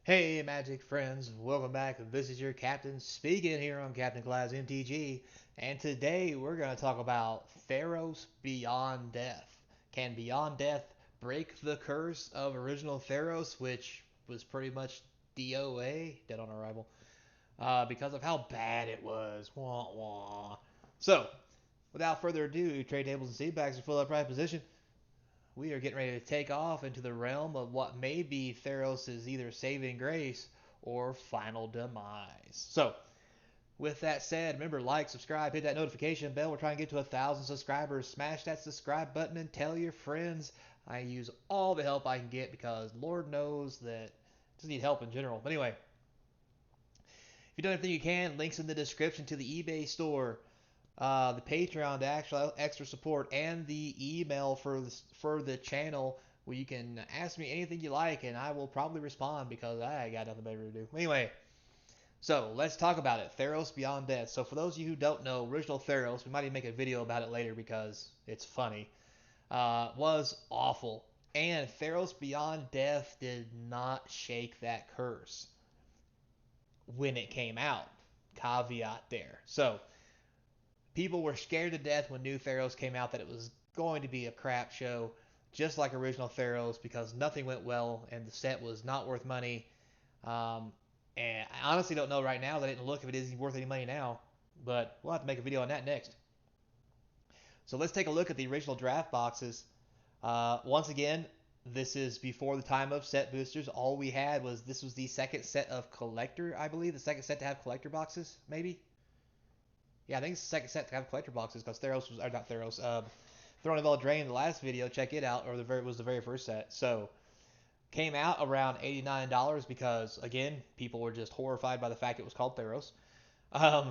Hey, Magic friends, welcome back. This is your captain speaking here on Captain Class MTG, and today we're going to talk about Theros Beyond Death. Can Beyond Death break the curse of original Theros, which was pretty much DOA, dead on arrival, because of how bad it was? Wah wah. So, without further ado, trade tables and seed bags are full up right position. We are getting ready to take off into the realm of what may be Theros' either saving grace or final demise. So, with that said, remember, like, subscribe, hit that notification bell. We're trying to get to 1,000 subscribers. Smash that subscribe button and tell your friends. I use all the help I can get because Lord knows that I just need help in general. But anyway, if you've done everything you can, links in the description to the eBay store, the Patreon to actual extra support, and the email for the channel where you can ask me anything you like, and I will probably respond because I got nothing better to do. Anyway, so let's talk about it. Theros Beyond Death. So for those of you who don't know, original Theros, we might even make a video about it later because it's funny. Was awful, and Theros Beyond Death did not shake that curse when it came out. Caveat there. So people were scared to death when New Theros came out that it was going to be a crap show, just like original Theros, because nothing went well and the set was not worth money. Um, and I honestly don't know right now. I didn't look if it is worth any money now, but we'll have to make a video on that next. So let's take a look at the original draft boxes. Once again, this is before the time of set boosters. All we had was this was the second set of collector, I believe, the second set to have collector boxes, maybe. Yeah, I think it's the second set to have collector boxes because Theros was, or not Theros, Throne of Eldraine, the last video, check it out, or was the very first set. So, came out around $89 because, again, people were just horrified by the fact it was called Theros. Um,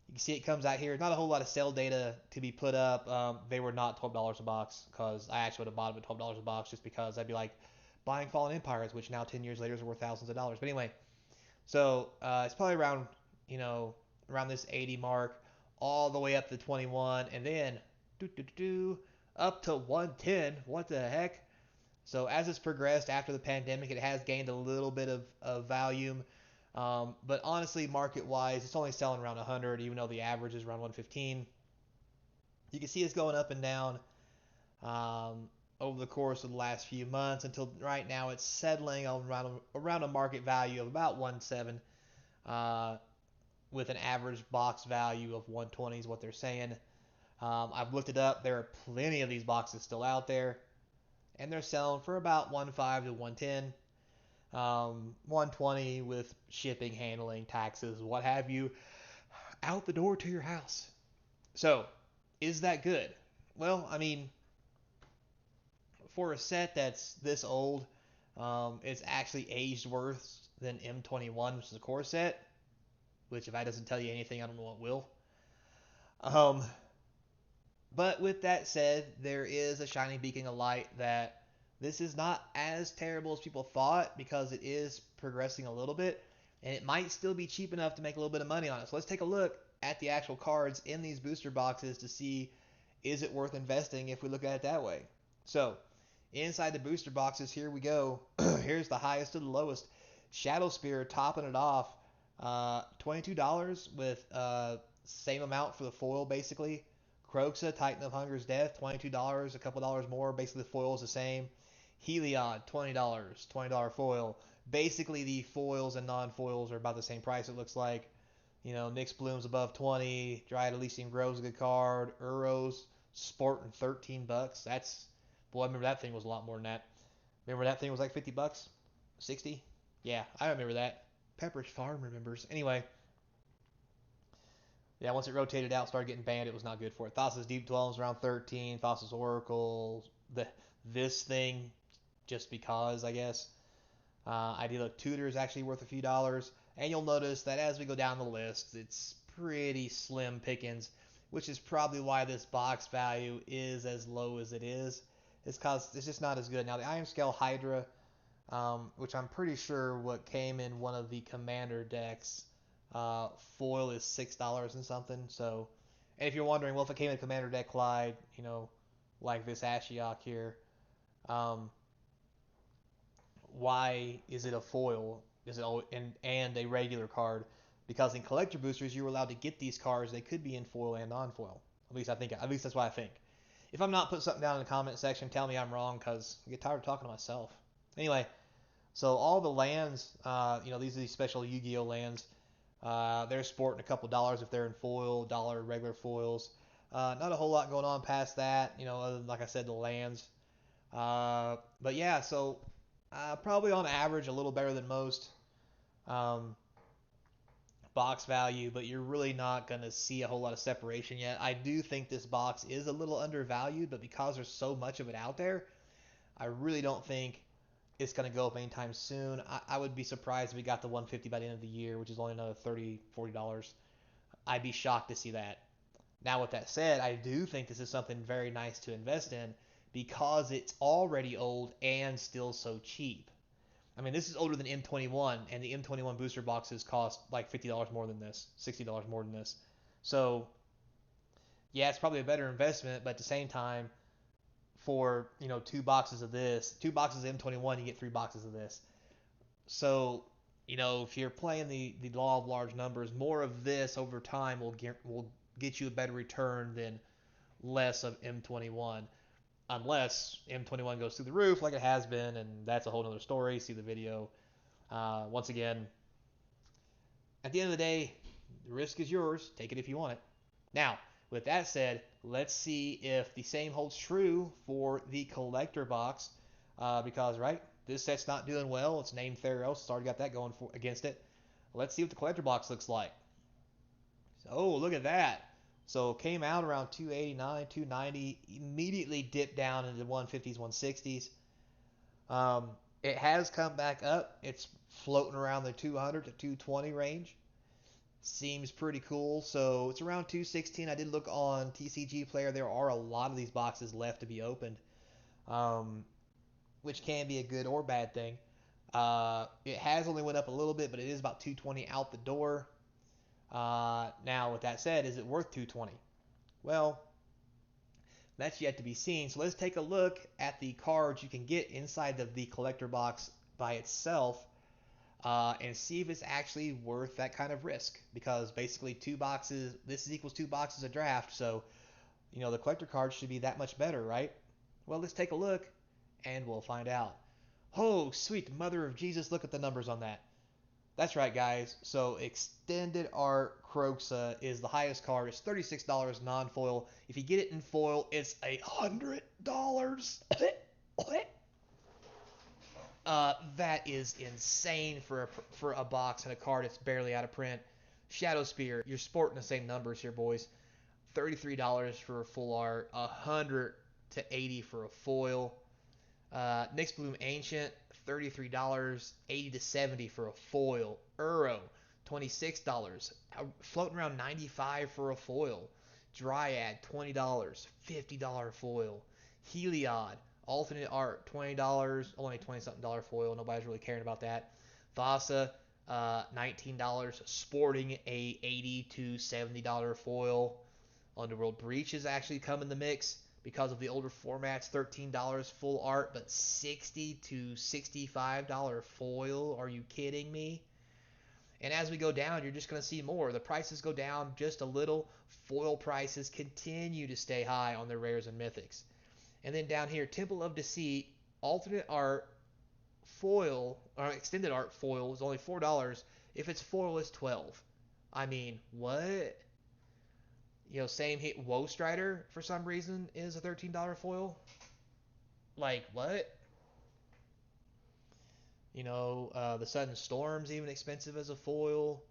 you can see it comes out here. Not a whole lot of sale data to be put up. They were not $12 a box because I actually would have bought them at $12 a box just because I'd be like buying Fallen Empires, which now 10 years later is worth thousands of dollars. But anyway, so it's probably around, you know, around this 80 mark, all the way up to 21, and then up to 110. What the heck? So as it's progressed after the pandemic, it has gained a little bit of volume. But honestly, market-wise, it's only selling around 100, even though the average is around 115. You can see it's going up and down over the course of the last few months until right now it's settling around a market value of about 1.7. With an average box value of 120 is what they're saying. I've looked it up. There are plenty of these boxes still out there, and they're selling for about 1.5 to 110, 120 with shipping, handling, taxes, what have you, out the door to your house. So, is that good? Well, I mean, for a set that's this old, it's actually aged worse than M21, which is a core set. Which, if that doesn't tell you anything, I don't know what will. Um, but with that said, there is a shining beacon of light that this is not as terrible as people thought because it is progressing a little bit, and it might still be cheap enough to make a little bit of money on it. So let's take a look at the actual cards in these booster boxes to see is it worth investing if we look at it that way. So inside the booster boxes, here we go. Here's the highest to the lowest. Shadow Spear topping it off, $22 with same amount for the foil basically. Croxa, Titan of Hunger's Death, $22, a couple dollars more. Basically, the foil is the same. Heliod, $20, $20 foil. Basically, the foils and non-foils are about the same price, it looks like. You know, Nyx Bloom's above 20. Dryad Elysium Grove's a good card. Uros, Sporting, 13 bucks. That's, boy, I remember that thing was a lot more than that. Remember that thing was like 50 bucks? 60? Yeah, I remember that. Pepperidge Farm remembers. Anyway, yeah, once it rotated out, started getting banned, it was not good for it. Thassa's Deep Dwelling's around 13. Thassa's Oracle, this thing, just because, I guess. Idyllic Tutor is actually worth a few dollars. And you'll notice that as we go down the list, it's pretty slim pickings, which is probably why this box value is as low as it is. It's because it's just not as good. Now, the Iron Scale Hydra, which I'm pretty sure what came in one of the Commander decks, foil is $6 and something. So, and if you're wondering, well, if it came in a Commander deck, Clyde, like this Ashiok here, um, why is it a foil? Is it and a regular card? Because in collector boosters, you were allowed to get these cards. They could be in foil and non-foil. At least I think. At least that's what I think. If I'm not, put something down in the comment section. Tell me I'm wrong, because I get tired of talking to myself. Anyway, so all the lands, these are these special Yu-Gi-Oh lands. They're sporting a couple dollars if they're in foil, dollar regular foils. Not a whole lot going on past that, other than, like I said, the lands. But yeah, so probably on average a little better than most um, box value, but you're really not going to see a whole lot of separation yet. I do think this box is a little undervalued, but because there's so much of it out there, I really don't think it's going to go up anytime soon. I would be surprised if we got the 150 by the end of the year, which is only another $30-$40. I'd be shocked to see that. Now, with that said, I do think this is something very nice to invest in because it's already old and still so cheap. I mean, this is older than M21, and the M21 booster boxes cost like $50 more than this, $60 more than this. So, yeah, it's probably a better investment, but at the same time, for two boxes of this, two boxes of M21, you get three boxes of this. So, if you're playing the law of large numbers, more of this over time will get you a better return than less of M21, unless M21 goes through the roof like it has been, and that's a whole other story. See the video. Once again, at the end of the day, the risk is yours. Take it if you want it. Now, with that said, let's see if the same holds true for the collector box, because, right, this set's not doing well. It's named Theros. It's already got that going against it. Let's see what the collector box looks like. Oh, look at that. So came out around 289, 290, immediately dipped down into 150s, 160s. It has come back up. It's floating around the 200 to 220 range. Seems pretty cool. So it's around 216. I did look on TCG Player. There are a lot of these boxes left to be opened, which can be a good or bad thing. It has only went up a little bit, but it is about 220 out the door. Now, with that said, is it worth 220? Well, that's yet to be seen. So let's take a look at the cards you can get inside of the collector box by itself, and see if it's actually worth that kind of risk. Because basically, two boxes, this is equals two boxes a draft. So, the collector cards should be that much better, right? Well, let's take a look, and we'll find out. Oh, sweet mother of Jesus, look at the numbers on that. That's right, guys. So Extended Art Croxa is the highest card. It's $36 non-foil. If you get it in foil, it's $100. That is insane for a box and a card that's barely out of print. Shadow Spear, you're sporting the same numbers here, boys. $33 for a full art, $100 to $80 for a foil. Nyx Bloom Ancient, $33, $80 to $70 for a foil. Uro, $26, floating around $95 for a foil. Dryad, $20, $50 foil. Heliod, alternate art, $20, only 20-something dollar foil. Nobody's really caring about that. Vasa, $19, sporting a $80 to $70 foil. Underworld Breach has actually come in the mix because of the older formats. $13 full art, but $60 to $65 foil. Are you kidding me? And as we go down, you're just going to see more. The prices go down just a little. Foil prices continue to stay high on the rares and mythics. And then down here, Temple of Deceit, alternate art foil, or extended art foil is only $4. If it's foil, it's $12. I mean, what? Same hit. Woe Strider, for some reason, is a $13 foil. Like, what? The Sudden Storm's even expensive as a foil.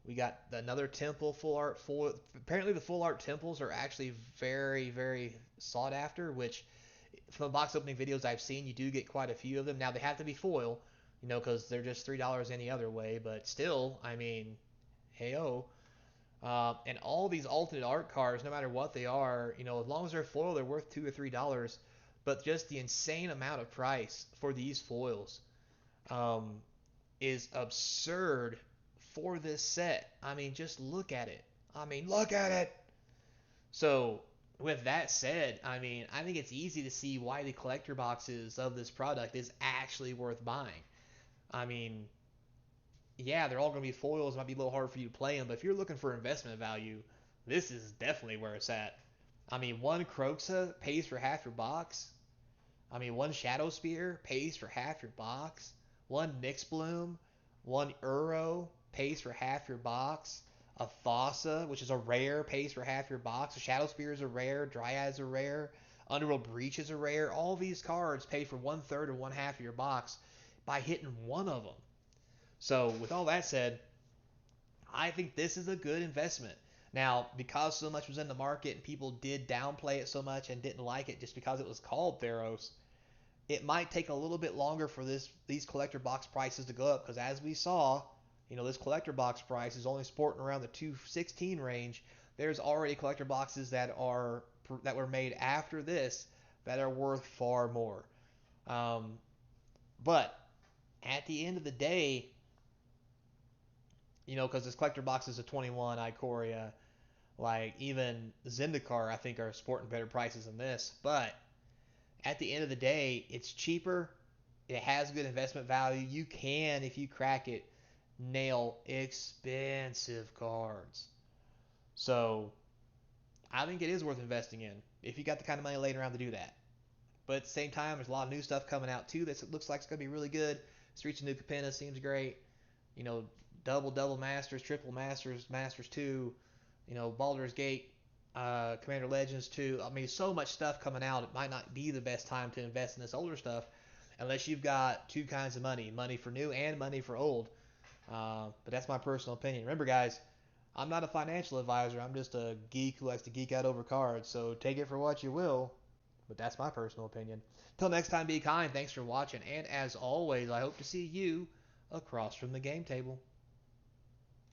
We got another Temple full art foil. Apparently, the full art Temples are actually very, very sought after, which, from the box opening videos I've seen, you do get quite a few of them. Now, they have to be foil, because they're just $3 any other way, but still, I mean, hey-oh. And all these alternate art cards, no matter what they are, as long as they're foil, they're worth $2 or $3. But just the insane amount of price for these foils is absurd for this set. I mean, just look at it. So with that said, I mean, I think it's easy to see why the collector boxes of this product is actually worth buying. I mean, yeah, they're all going to be foils. It might be a little hard for you to play them, but if you're looking for investment value, this is definitely where it's at. I mean, one Croxa pays for half your box. I mean, one Shadow Spear pays for half your box. One Nyx Bloom, one Uro pays for half your box. A Thassa, which is a rare, pays for half your box. A Shadow Spear is a rare. Dryad's a rare. Underworld Breach is a rare. All these cards pay for one third or one half of your box by hitting one of them. So, with all that said, I think this is a good investment. Now, because so much was in the market and people did downplay it so much and didn't like it just because it was called Theros, it might take a little bit longer for these collector box prices to go up because as we saw, this collector box price is only sporting around the 216 range. There's already collector boxes that were made after this that are worth far more. Um, but at the end of the day, because this collector box is a 21 Ikoria, like even Zendikar, I think are sporting better prices than this. But at the end of the day, it's cheaper. It has good investment value. You can, if you crack it, nail expensive cards. So I think it is worth investing in if you got the kind of money laying around to do that. But at the same time, there's a lot of new stuff coming out too that looks like it's going to be really good. Streets of New Capenna seems great. You know, double masters, triple masters, masters 2. Baldur's Gate, Commander Legends 2. I mean, so much stuff coming out. It might not be the best time to invest in this older stuff unless you've got two kinds of money for new and money for old. But that's my personal opinion. Remember, guys, I'm not a financial advisor. I'm just a geek who likes to geek out over cards. So take it for what you will. But that's my personal opinion. Till next time, be kind. Thanks for watching. And as always, I hope to see you across from the game table.